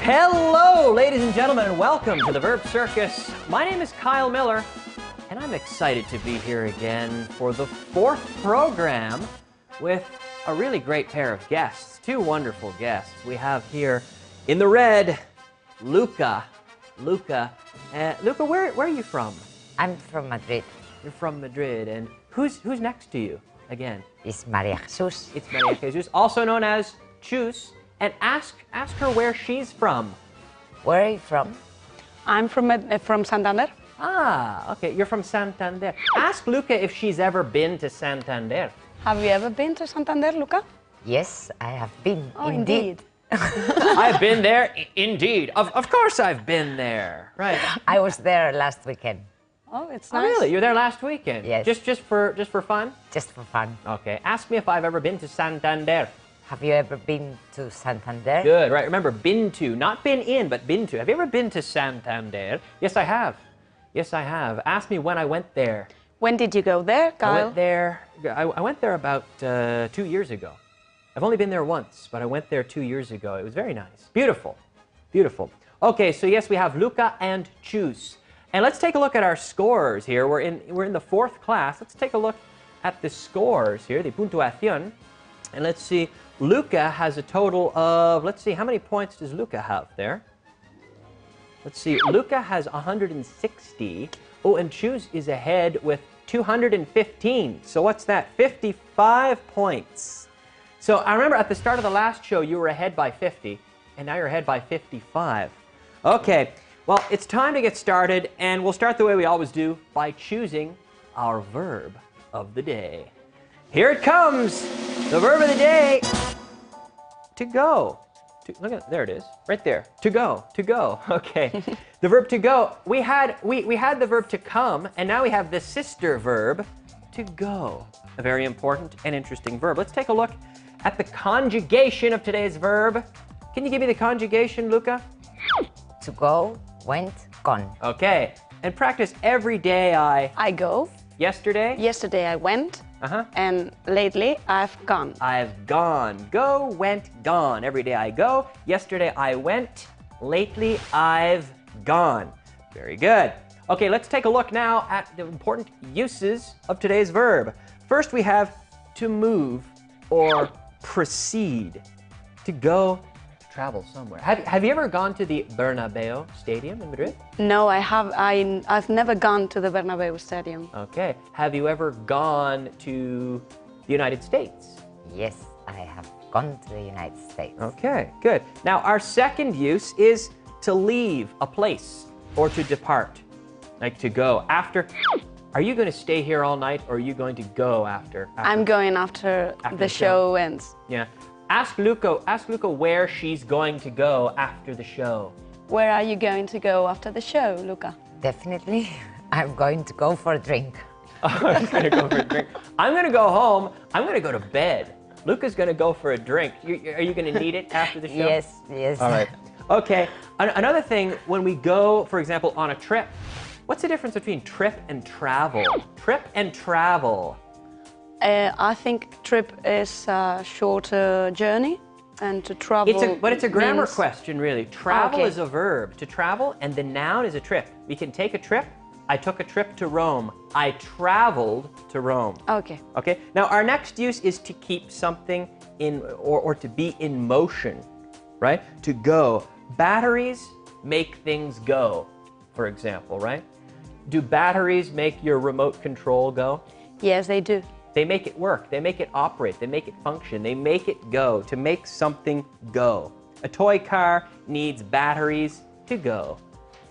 Hello, ladies and gentlemen, and welcome to the Verb Circus. My name is Kyle Millar, and I'm excited to be here again for the 4th program with a really great pair of guests, 2 wonderful guests. We have here in the red, Luca. Luca, where are you from? I'm from Madrid. You're from Madrid, and who's next to you again? It's Maria Jesus. It's Maria Jesus, also known as Chus. And ask her where she's from. Where are you from? I'm from Santander. Ah, okay, you're from Santander. Ask Luca if she's ever been to Santander. Have you ever been to Santander, Luca? Yes, I have been. Oh, indeed. I've been there, indeed. Of course I've been there, right? I was there last weekend. Oh, it's Oh, nice. really? You were there last weekend? Yes. Just for fun? Just for fun. Okay, ask me if I've ever been to Santander. Have you ever been to Santander? Good, right. Remember, been to. Not been in, but been to. Have you ever been to Santander? Yes, I have. Yes, I have. Ask me when I went there. When did you go there, Kyle? I went there about 2 years ago. I've only been there once, but I went there 2 years ago. It was very nice. Beautiful. Beautiful. Okay, so yes, we have Luca and Chus. And let's take a look at our scores here. We're in the 4th class. Let's take a look at the scores here, the puntuación. And let's see, Luca has a total of, let's see, how many points does Luca have there? Let's see, Luca has 160. Oh, and Chus is ahead with 215. So what's that? 55 points. So I remember at the start of the last show, you were ahead by 50, and now you're ahead by 55. Okay, well, it's time to get started, and we'll start the way we always do, by choosing our verb of the day. Here it comes, the verb of the day, to go. Look at, there it is, right there, to go, okay. The verb to go, we had the verb to come, and now we have the sister verb, to go. A very important and interesting verb. Let's take a look at the conjugation of today's verb. Can you give me the conjugation, Luca? To go, went, gone. Okay, and practice every day I go. Yesterday? Yesterday I went. And lately I've gone. I've gone. Go, went, gone. Every day I go. Yesterday I went. Lately I've gone. Very good. Okay, let's take a look now at the important uses of today's verb. First we have to move or proceed. To go, travel somewhere. Have you ever gone to the Bernabeu Stadium in Madrid? No, I've never gone to the Bernabeu Stadium. Okay. Have you ever gone to the United States? Yes, I have gone to the United States. Okay, good. Now, our second use is to leave a place or to depart, like to go. Are you going to stay here all night, or are you going to go after? I'm going after the show ends. Yeah. Ask Luca where she's going to go after the show. Where are you going to go after the show, Luca? Definitely, I'm going to go for a drink. Oh, he's going to go for a drink. I'm going to go home. I'm going to go to bed. Luca's going to go for a drink. Are you going to need it after the show? Yes. All right. Okay. Another thing, when we go, for example, on a trip, what's the difference between trip and travel? Trip and travel. I think trip is a shorter journey, and to travel But it's a grammar means... question, really. Travel Okay. is a verb. To travel, and the noun is a trip. We can take a trip. I took a trip to Rome. I traveled to Rome. Okay. Okay. Now, our next use is to keep something in, or to be in motion, right? To go. Batteries make things go, for example, right? Do batteries make your remote control go? Yes, they do. They make it work, they make it operate, they make it function, they make it go, to make something go. A toy car needs batteries to go,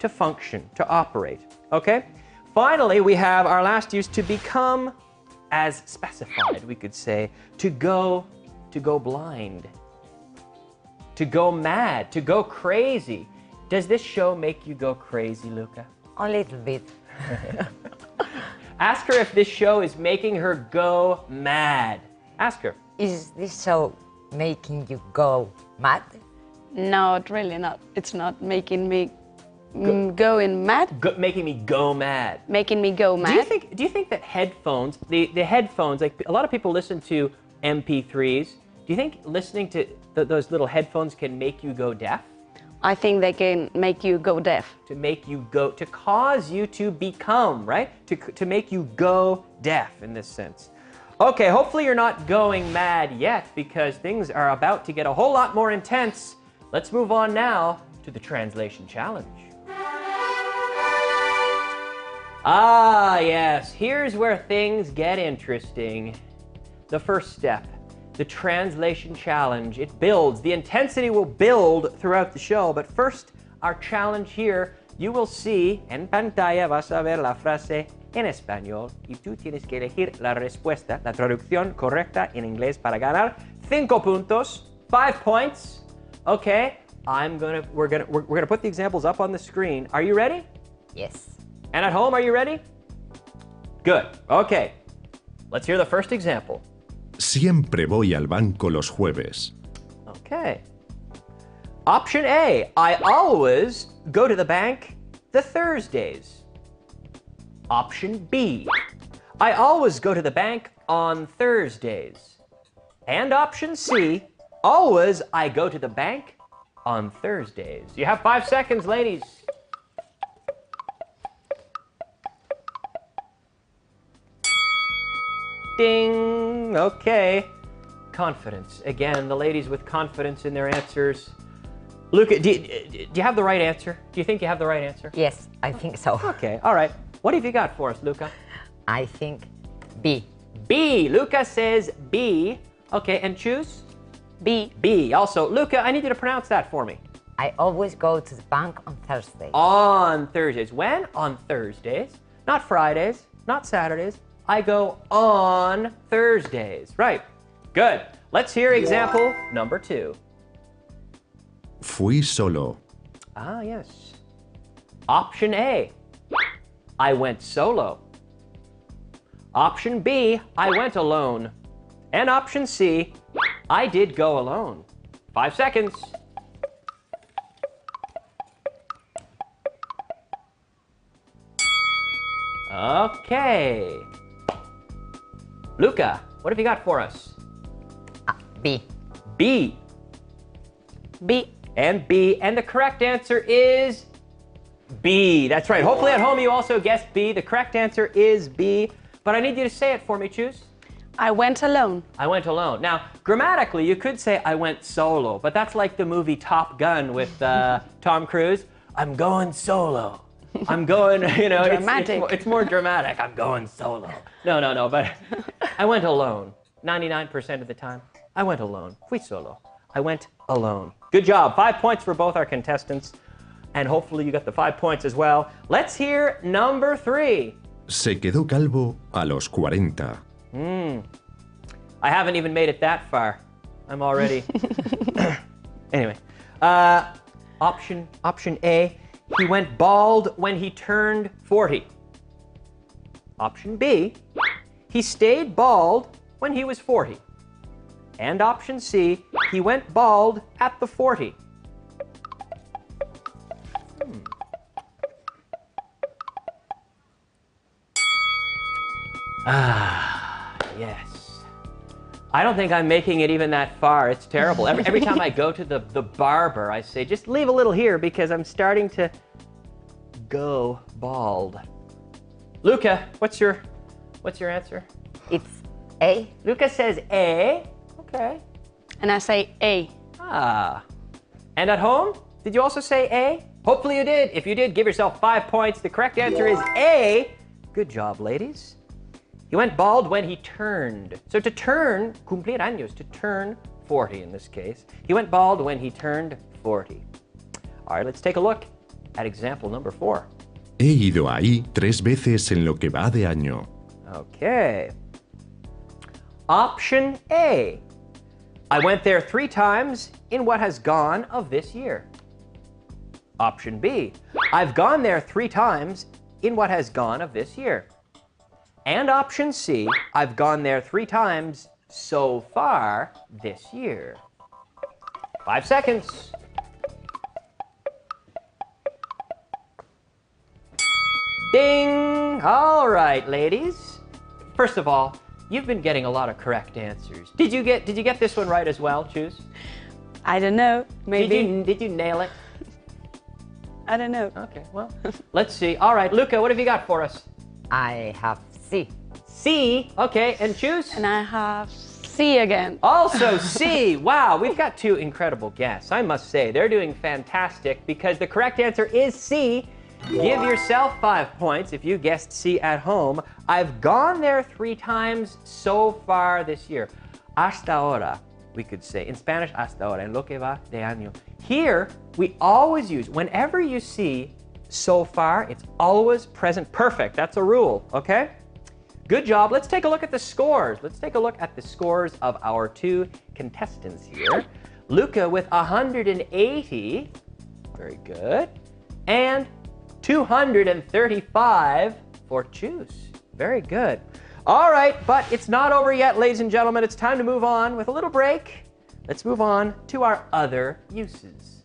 to function, to operate, okay? Finally, we have our last use, to become as specified, we could say, to go blind, to go mad, to go crazy. Does this show make you go crazy, Luca? A little bit. Ask her if this show is making her go mad. Ask her. Is this show making you go mad? No, really not. It's not making me going mad. Making me go mad. Making me go mad. Do you think that headphones, the headphones, like a lot of people listen to MP3s. Do you think listening to those little headphones can make you go deaf? I think they can make you go deaf. To make you go, to cause you to become, right? To make you go deaf in this sense. Okay, hopefully you're not going mad yet because things are about to get a whole lot more intense. Let's move on now to the translation challenge. Ah, yes, here's where things get interesting. The first step, the translation challenge. It builds, the intensity will build throughout the show, but first, our challenge here, you will see, en pantalla vas a ver la frase en español y tú tienes que elegir la respuesta, la traducción correcta en inglés para ganar 5 puntos, 5 points. Okay, we're gonna put the examples up on the screen. Are you ready? Yes. And at home, are you ready? Good. Okay. Let's hear the first example. Siempre voy al banco los jueves. Okay. Option A, I always go to the bank the Thursdays. Option B, I always go to the bank on Thursdays. And option C, always I go to the bank on Thursdays. You have 5 seconds, ladies. Ding! Okay. Confidence. Again, the ladies with confidence in their answers. Luca, do you have the right answer? Do you think you have the right answer? Yes, I think so. Okay, all right. What have you got for us, Luca? I think B. B. Luca says B. Okay, and choose? B. B. Also, Luca, I need you to pronounce that for me. I always go to the bank on Thursday. On Thursdays. When? On Thursdays. Not Fridays, not Saturdays. I go on Thursdays. Right. Good. Let's hear example number 2. Fui solo. Ah, yes. Option A, I went solo. Option B, I went alone. And option C, I did go alone. 5 seconds. Okay. Luca, what have you got for us? B. B. B. And B. And the correct answer is B. That's right. Hopefully at home you also guessed B. The correct answer is B. But I need you to say it for me, choose. I went alone. I went alone. Now, grammatically, you could say I went solo, but that's like the movie Top Gun with Tom Cruise. I'm going solo. I'm going, Dramatic. It's more dramatic. I'm going solo. No, but I went alone. 99% of the time, I went alone. Fui solo. I went alone. Good job. 5 points for both our contestants. And hopefully you got the 5 points as well. Let's hear number 3. Se quedó calvo a los 40. I haven't even made it that far. I'm already... Anyway. Option A. He went bald when he turned 40. Option B. He stayed bald when he was 40. And option C. He went bald at the 40. Yes. I don't think I'm making it even that far. It's terrible. Every time I go to the barber, I say, just leave a little here because I'm starting to go bald. Luca, what's your answer? It's A. Luca says A. Okay. And I say A. Ah. And at home, did you also say A? Hopefully you did. If you did, give yourself 5 points. The correct answer is A. Good job, ladies. He went bald when he turned. So to turn, cumplir años, to turn 40 in this case. He went bald when he turned 40. All right, let's take a look at example number 4. He ido ahí 3 veces en lo que va de año. Okay. Option A. I went there 3 times in what has gone of this year. Option B. I've gone there 3 times in what has gone of this year. And option C. I've gone there 3 times so far this year. 5 seconds. Ding! All right, ladies. First of all, you've been getting a lot of correct answers. Did you get this one right as well, Choose? I don't know. Maybe. Did you nail it? I don't know. Okay, well, let's see. All right, Luca, what have you got for us? I have C. C. Okay, and choose? And I have C again. Also C. Wow, we've got two incredible guests. I must say, they're doing fantastic because the correct answer is C. Give yourself 5 points if you guessed C at home. I've gone there 3 times so far this year. Hasta ahora, we could say. In Spanish, hasta ahora, en lo que va de año. Here, we always use, whenever you see so far, it's always present perfect. That's a rule, okay? Good job. Let's take a look at the scores. Let's take a look at the scores of our 2 contestants here. Luca with 180. Very good. And 235 for Choose. Very good. All right, but it's not over yet, ladies and gentlemen. It's time to move on with a little break. Let's move on to our other uses.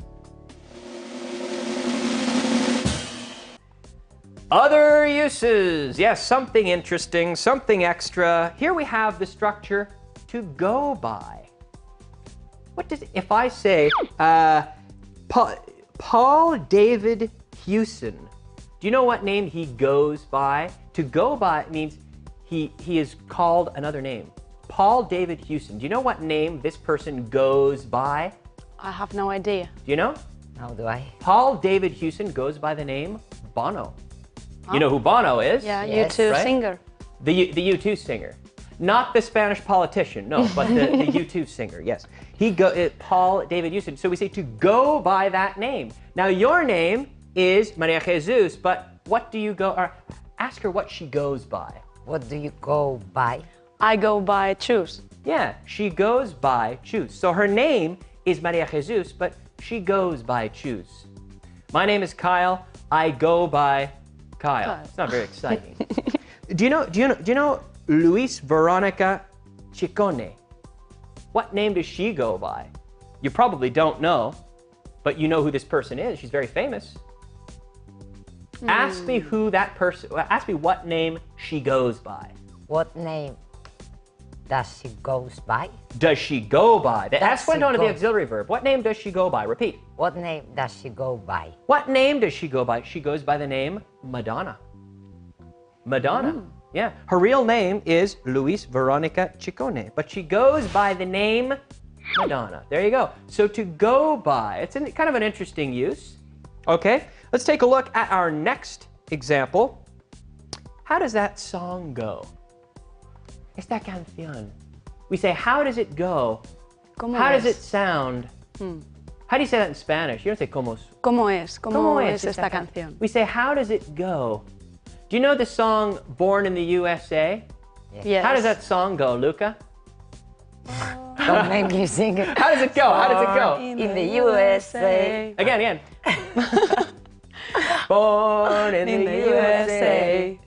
Other uses. Yes, something interesting, something extra. Here we have the structure to go by. What does, if I say, Paul David Hewson, do you know what name he goes by? To go by means he is called another name. Paul David Hewson. Do you know what name this person goes by? I have no idea. Do you know? How do I? Paul David Hewson goes by the name Bono. You know who Bono is? Yeah, Yes. U2 Right? singer. The U2 singer. Not the Spanish politician, no, but the U2 singer, yes. Paul David Hewson. So we say to go by that name. Now your name is Maria Jesus, but what do you go, or ask her what she goes by. What do you go by? I go by Choose. Yeah, she goes by Choose. So her name is Maria Jesus, but she goes by Choose. My name is Kyle. I go by Kyle. It's not very exciting. Do you know Luis Veronica Ciccone? What name does she go by? You probably don't know, but you know who this person is. She's very famous. Ask me who that person, ask me what name she goes by. What name does she goes by? Does she go by? The S went she on to the go- auxiliary verb. What name does she go by? Repeat. What name does she go by? What name does she go by? She goes by the name Madonna. Madonna. Yeah. Her real name is Luis Veronica Ciccone, but she goes by the name Madonna. There you go. So to go by, it's kind of an interesting use. Okay, let's take a look at our next example. How does that song go? Esta canción. We say, how does it go? ¿Cómo How es? does it sound? How do you say that in Spanish? You don't say como. ¿Cómo es? ¿Cómo es esta canción? We say, how does it go? Do you know the song Born in the USA? Yes. How does that song go, Luca? Don't make me sing it. How does it go? How does it go? In the USA. Again. Born in the USA.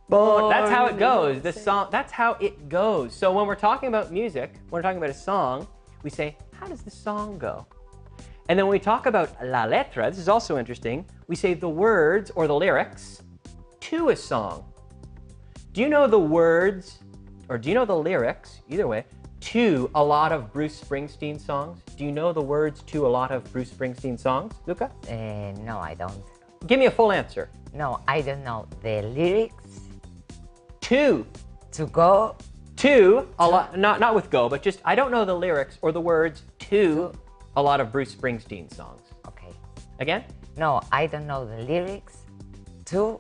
Born. That's how it goes. The song. That's how it goes. So when we're talking about music, when we're talking about a song, we say, how does the song go? And then when we talk about la letra, this is also interesting. We say the words or the lyrics to a song. Do you know the words, or do you know the lyrics, either way, to a lot of Bruce Springsteen songs? Do you know the words to a lot of Bruce Springsteen songs, Luca? No, I don't. Give me a full answer. No, I don't know the lyrics. To go. a lot, not with go, but just I don't know the lyrics or the words to a lot of Bruce Springsteen songs. Okay. Again? No, I don't know the lyrics to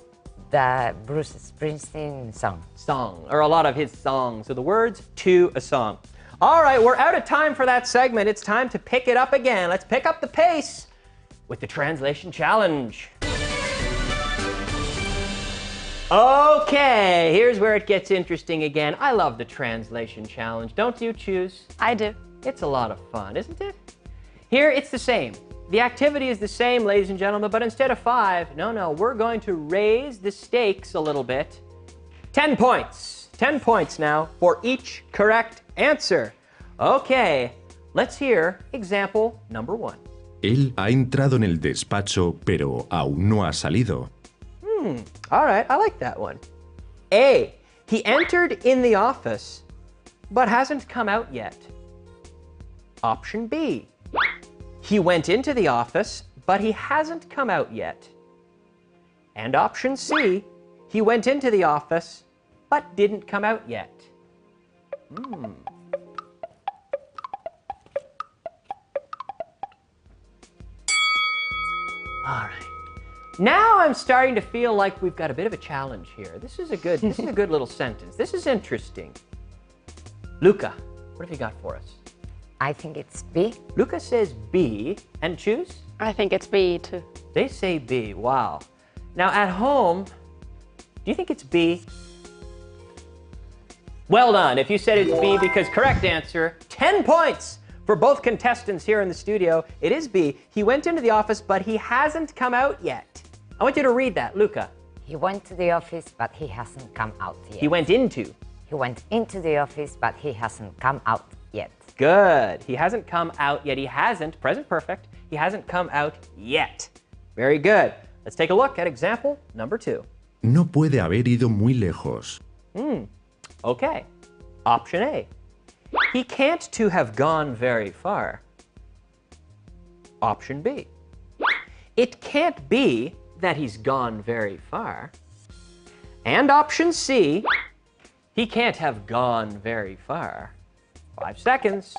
the Bruce Springsteen song. Or a lot of his songs. So the words to a song. All right, we're out of time for that segment. It's time to pick it up again. Let's pick up the pace with the translation challenge. Okay, here's where it gets interesting again. I love the translation challenge. Don't you Choose? I do. It's a lot of fun, isn't it? Here, it's the same. The activity is the same, ladies and gentlemen, but instead of 5, no, we're going to raise the stakes a little bit. 10 points. 10 points now for each correct answer. Okay, let's hear example number 1. Él ha entrado en el despacho, pero aún no ha salido. All right, I like that one. A, he entered in the office, but hasn't come out yet. Option B, he went into the office, but he hasn't come out yet. And option C, he went into the office, but didn't come out yet. All right. Now I'm starting to feel like we've got a bit of a challenge here. This is a good little sentence. This is interesting. Luca, what have you got for us? I think it's B. Luca says B, and choose? I think it's B too. They say B, wow. Now at home, do you think it's B? Well done. If you said it's B, because correct answer, 10 points for both contestants here in the studio. It is B. He went into the office, but he hasn't come out yet. I want you to read that, Luca. He went to the office, but he hasn't come out yet. He went into. He went into the office, but he hasn't come out yet. Good. He hasn't come out yet. He hasn't, present perfect, he hasn't come out yet. Very good. Let's take a look at example number 2. No puede haber ido muy lejos. Okay. Option A. He can't to have gone very far. Option B. It can't be that he's gone very far. And option C. He can't have gone very far. 5 seconds.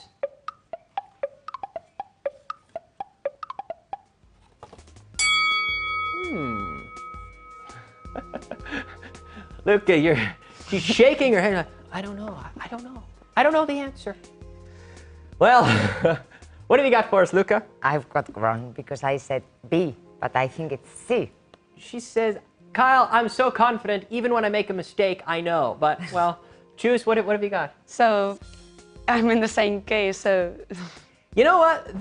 Luca, she's shaking her head like, I don't know. I don't know the answer. Well, what have you got for us, Luca? I've got wrong because I said B, but I think it's C. She says, Kyle, I'm so confident, even when I make a mistake, I know. But, well, choose, what have you got? So I'm in the same case, so... You know what?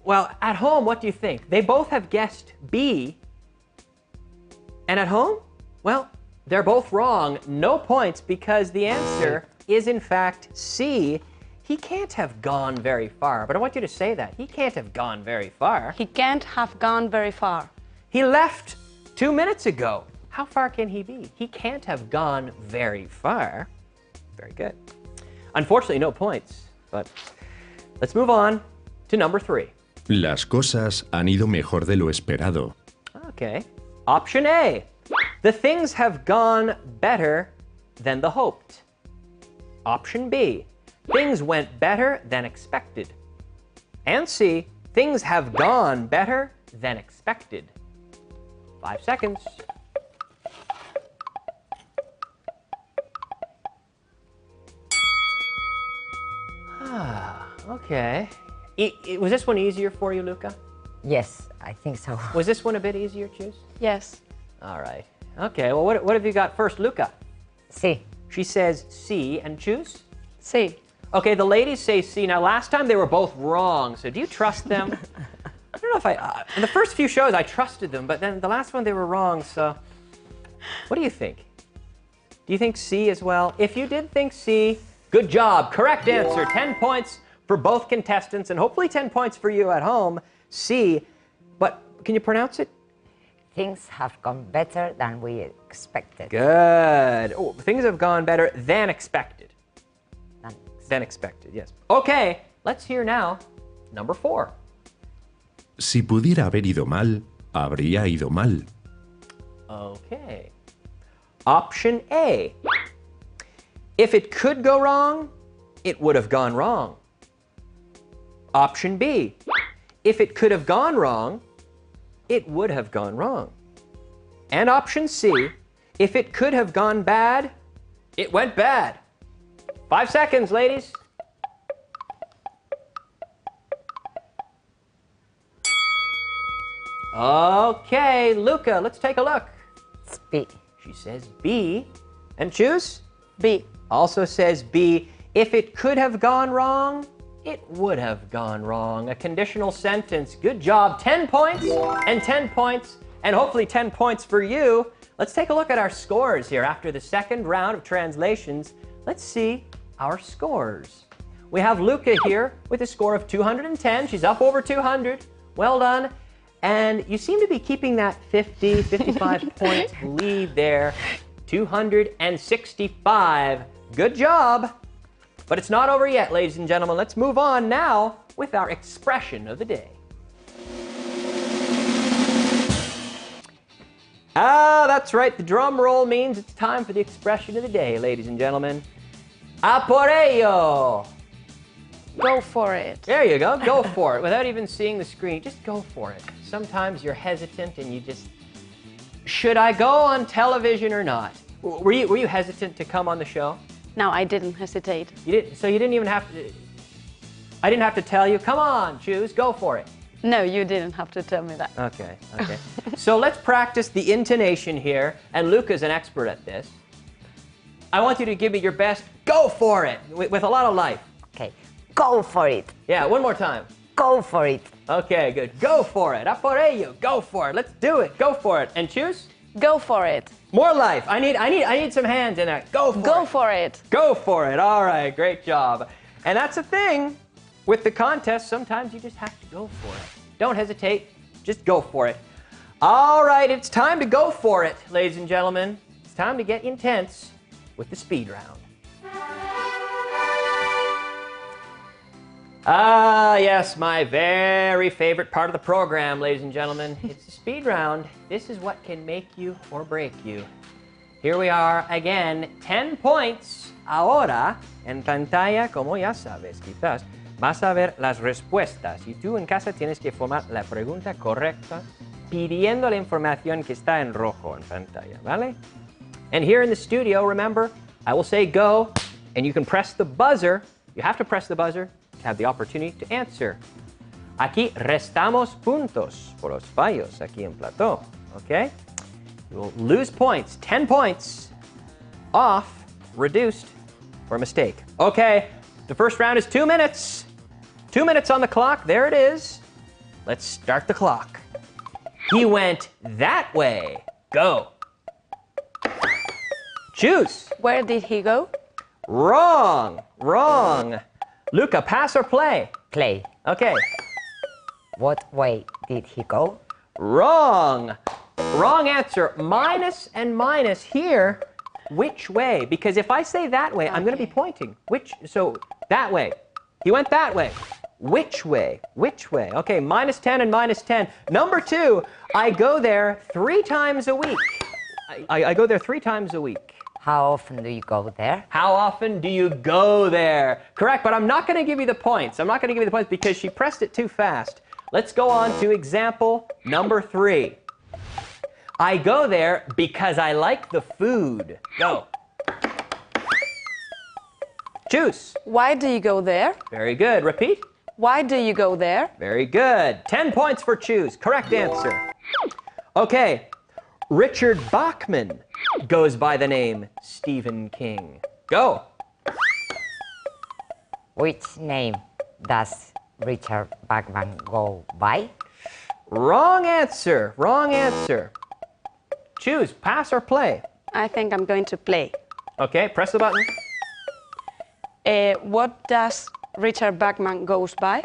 Well, at home, what do you think? They both have guessed B. And at home, well, they're both wrong. No points because the answer is, in fact, C. He can't have gone very far. But I want you to say that. He can't have gone very far. He can't have gone very far. He left 2 minutes ago. How far can he be? He can't have gone very far. Very good. Unfortunately, no points. But let's move on to number 3. Las cosas han ido mejor de lo esperado. Okay. Option A. The things have gone better than the hoped. Option B. Things went better than expected. And C. Things have gone better than expected. 5 seconds. Okay. Was this one easier for you, Luca? Yes, I think so. Was this one a bit easier, choose? Yes. All right. Okay, well, what have you got first, Luca? C. She says C, and choose? C. Okay, the ladies say C. Now, last time they were both wrong, so do you trust them? I don't know if in the first few shows, I trusted them, but then the last one they were wrong, so what do you think? Do you think C as well? If you did think C, good job. Correct answer. 10 points for both contestants, and hopefully 10 points for you at home. C, but can you pronounce it? Things have gone better than we expected. Good. Oh, things have gone better than expected. Than expected, yes. Okay, let's hear now number 4. Si pudiera haber ido mal, habría ido mal. Okay. Option A. If it could go wrong, it would have gone wrong. Option B. If it could have gone wrong, it would have gone wrong. And option C. If it could have gone bad, it went bad. 5 seconds, ladies. Okay, Luca, let's take a look. It's B. She says B. And choose? B. Also says B. If it could have gone wrong, it would have gone wrong. A conditional sentence. Good job. 10 points and 10 points, and hopefully 10 points for you. Let's take a look at our scores here. After the second round of translations, let's see our scores. We have Luca here with a score of 210. She's up over 200. Well done. And you seem to be keeping that 50, 55 point lead there. 265. Good job. But it's not over yet, ladies and gentlemen. Let's move on now with our expression of the day. Ah, that's right. The drum roll means it's time for the expression of the day, ladies and gentlemen. A por ello. Go for it. There you go. Go for it. Without even seeing the screen, just go for it. Sometimes you're hesitant and you just, should I go on television or not? Were you hesitant to come on the show? No, I didn't hesitate. You didn't. So you didn't even have to. I didn't have to tell you. Come on, choose. Go for it. No, you didn't have to tell me that. Okay. Okay. So let's practice the intonation here, and Luca's an expert at this. I want you to give me your best. Go for it with a lot of life. Okay. Go for it. Yeah. One more time. Go for it. Okay. Good. Go for it. A por ello. Go for it. Let's do it. Go for it. And choose. Go for it. More life. I need some hands in there. Go for it. Go for it. Go for it. All right, great job. And that's the thing with the contest. Sometimes you just have to go for it. Don't hesitate. Just go for it. All right, it's time to go for it, ladies and gentlemen. It's time to get intense with the speed round. Ah, yes, my very favorite part of the program, ladies and gentlemen. It's the speed round. This is what can make you or break you. Here we are again, 10 points. Ahora, en pantalla, como ya sabes, quizás, vas a ver las respuestas y tú en casa tienes que formar la pregunta correcta pidiendo la información que está en rojo en pantalla, ¿vale? And here in the studio, remember, I will say go, and you can press the buzzer. You have to press the buzzer to have the opportunity to answer. Aquí restamos puntos por los fallos aquí en plató, okay? You will lose points, 10 points off, reduced for a mistake. Okay, the first round is 2 minutes. 2 minutes on the clock, there it is. Let's start the clock. He went that way. Go. Choose. Where did he go? Wrong. Wrong. Luca, pass or play? Play. Okay. What way did he go? Wrong. Wrong answer. Minus and minus here. Which way? Because if I say that way, I'm going to be pointing. So that way. He went that way. Which way? Which way? Okay, minus 10 and minus 10. Number 2, I go there 3 times a week. I go there 3 times a week. How often do you go there? How often do you go there? Correct, but I'm not going to give you the points. I'm not going to give you the points because she pressed it too fast. Let's go on to example number 3. I go there because I like the food. Go. Choose. Why do you go there? Very good. Repeat. Why do you go there? Very good. 10 points for choose. Correct answer. Okay. Richard Bachman goes by the name Stephen King. Go. Which name does Richard Bachman go by? Wrong answer. Wrong answer. Choose. Pass or play. I think I'm going to play. Okay, press the button. What does Richard Bachman goes by?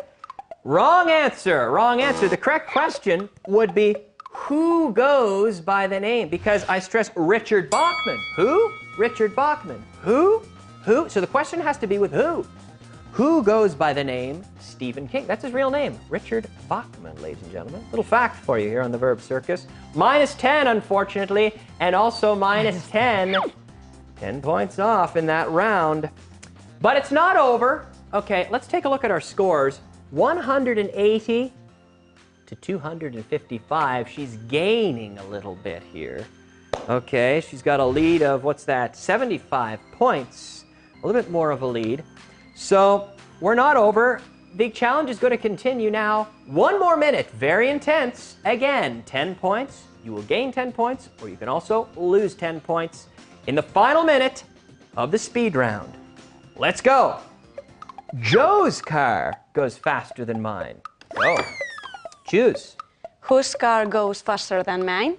Wrong answer. Wrong answer. The correct question would be who goes by the name? Because I stress Richard Bachman. Who? Richard Bachman. Who? Who? So the question has to be with who? Who goes by the name Stephen King? That's his real name, Richard Bachman, ladies and gentlemen. Little fact for you here on the Verb Circus. Minus 10, unfortunately, and also minus 10. 10 points off in that round. But it's not over. Okay, let's take a look at our scores. 180 to 255. She's gaining a little bit here. Okay, she's got a lead of, what's that, 75 points. A little bit more of a lead. So we're not over. The challenge is going to continue now. 1 more minute, very intense. Again, 10 points. You will gain 10 points, or you can also lose 10 points in the final minute of the speed round. Let's go. Joe's car goes faster than mine. Go. Choose. Whose car goes faster than mine?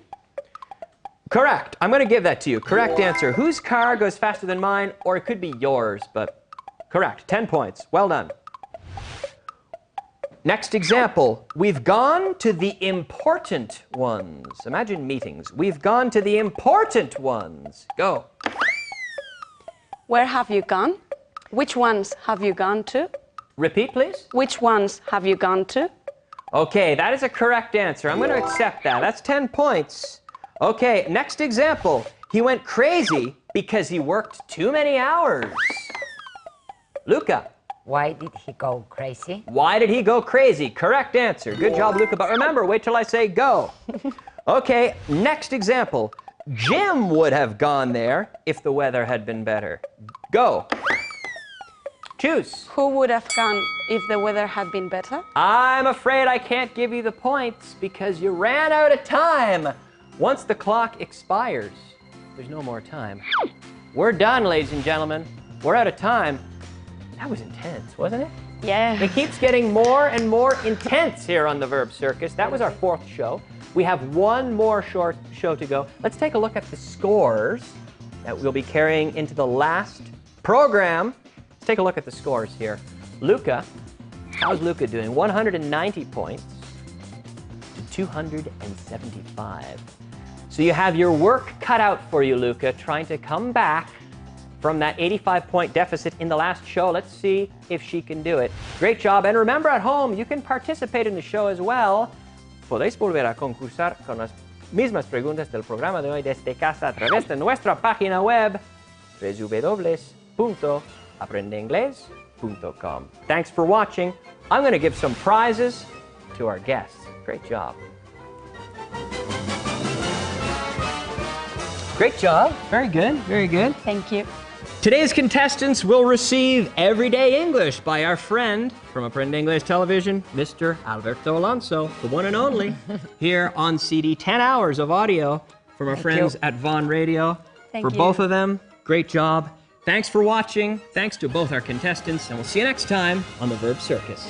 Correct. I'm going to give that to you. Correct answer. Whose car goes faster than mine? Or it could be yours, but correct. 10 points. Well done. Next example. We've gone to the important ones. Imagine meetings. We've gone to the important ones. Go. Where have you gone? Which ones have you gone to? Repeat, please. Which ones have you gone to? Okay, that is a correct answer. I'm going to accept that. That's 10 points. Okay, next example. He went crazy because he worked too many hours. Luca. Why did he go crazy? Why did he go crazy? Correct answer. Good job, Luca. But remember, wait till I say go. Okay, next example. Jim would have gone there if the weather had been better. Go. Choose. Who would have gone if the weather had been better? I'm afraid I can't give you the points because you ran out of time. Once the clock expires, there's no more time. We're done, ladies and gentlemen. We're out of time. That was intense, wasn't it? Yeah. It keeps getting more and more intense here on the Verb Circus. That was our 4th show. We have one more short show to go. Let's take a look at the scores that we'll be carrying into the last program. Let's take a look at the scores here. Luca, how's Luca doing? 190 points to 275. So you have your work cut out for you, Luca, trying to come back from that 85-point deficit in the last show. Let's see if she can do it. Great job. And remember, at home, you can participate in the show as well. Podéis volver a concursar con las mismas preguntas del programa de hoy desde casa a través de nuestra página web www.aprendeinglés.com. Thanks for watching. I'm going to give some prizes to our guests. Great job. Great job. Very good. Very good. Thank you. Today's contestants will receive Everyday English by our friend from Aprende Inglés Television, Mr. Alberto Alonso, the one and only, here on CD. 10 hours of audio from our friends at Vaughn Radio. Thank for you. both of them, great job. Thanks for watching. Thanks to both our contestants, and we'll see you next time on the Verb Circus.